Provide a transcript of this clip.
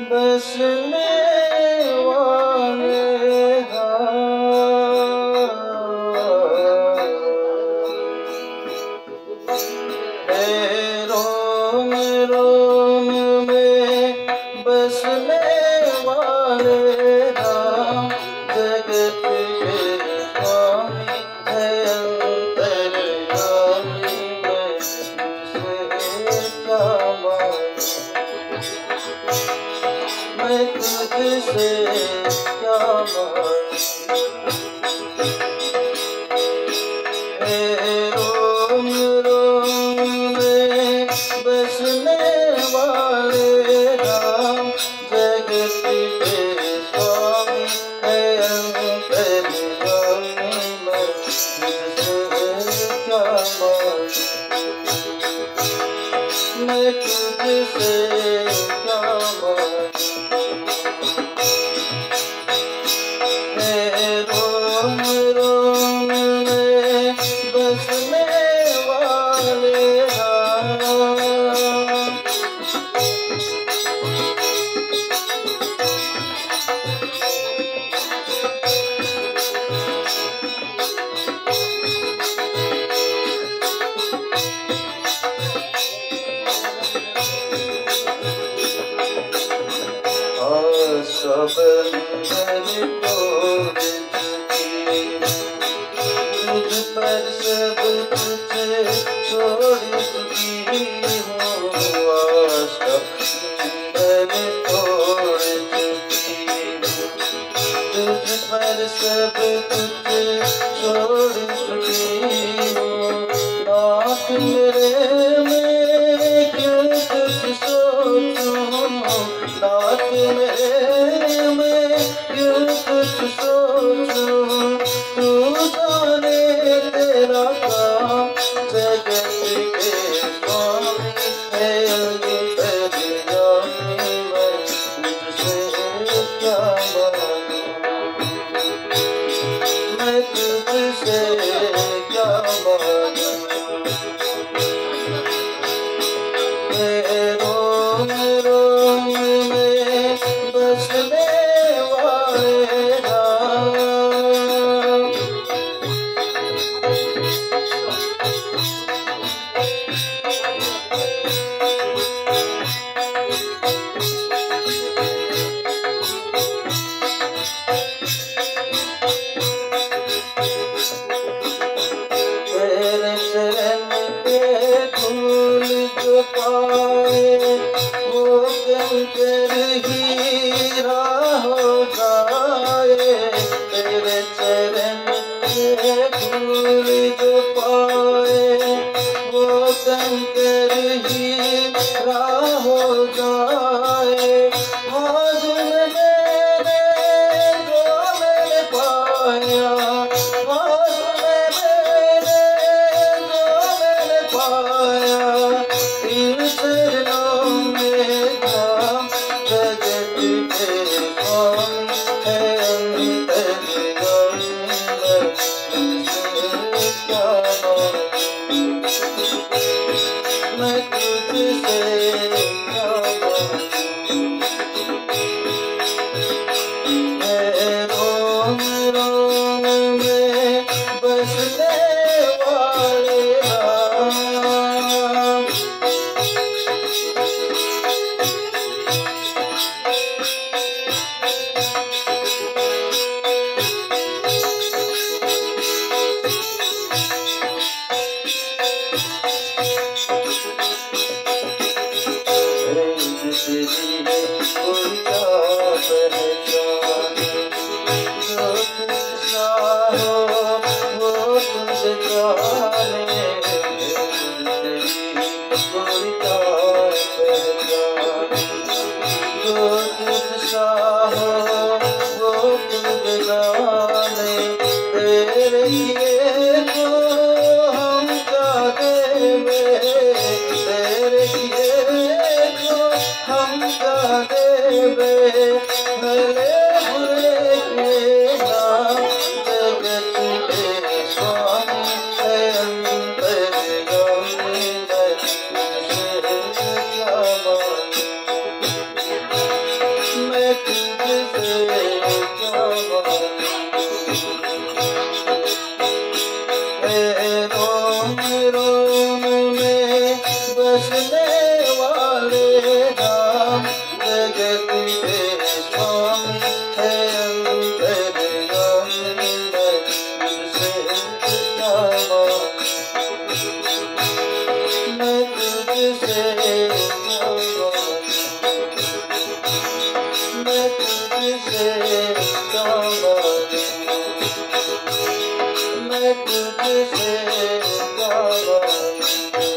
बसने वाले रोम रोम में बसने वाले राम जगत के स्वामी है अंतर्यामी मैं तुझसे क्या मांगूं मैं तुझसे क्या मांगूं रोम रोम में बसने वाले राम जगत के स्वामी है अंतर्यामी मैं तुझसे क्या मांगूं मैं तुझसे क्या मांगूं रोम रोम में बसने वाले राम बंधन तोड़ चुकी तुझ पर सब कुछ छोड़ चुकी हूँ आशा बंधन तोड़ चुकी तुझ पर सब कुछ छोड़ चुकी हूँ नाथ मेरे में क्यों कुछ सोचूं नाथ मेरे में क्यों कुछ सोचूं तू जाने तेरा काम जगत के स्वामी है अंतर्यामी मैं तुझसे क्या मांगूं मैं तुझसे क्या मांगूं रोम रोम में बसने वाले राम तेरे चरण के धूल जो पाए वो कंकर हीरा हो जाए तेरे चरण के धूल जो पाए वो कंकर हीरा हो जाए भाग में मेरे जो मैंने पाया भाग में मेरे जो मैंने पाया इन चरणों में धाम जगत के स्वामी है अंतर्यामी मैं तुझसे क्या मांगूं मैं तुझसे क्या मांगूं रोम रोम में बसने वाले राम तेरी कोई क्या पहचान जो तुझसा हो वो तुझ जाने तेरी कोई क्या पहचान जो तुझसा हो वो तुझ जाने तेरे लिए तो हम क्या देवे तेरे लिए तो हम क्या देवे भले बुरे के नाम जगत के स्वामी है अंतर्यामी मैं तुझसे क्या मांगूं जगत के स्वामी है अंतर्यामी, मैं तुझसे क्या मांगू, मैं तुझसे क्या मांगू, मैं तुझसे क्या मांगू, मैं तुझसे क्या मांगू।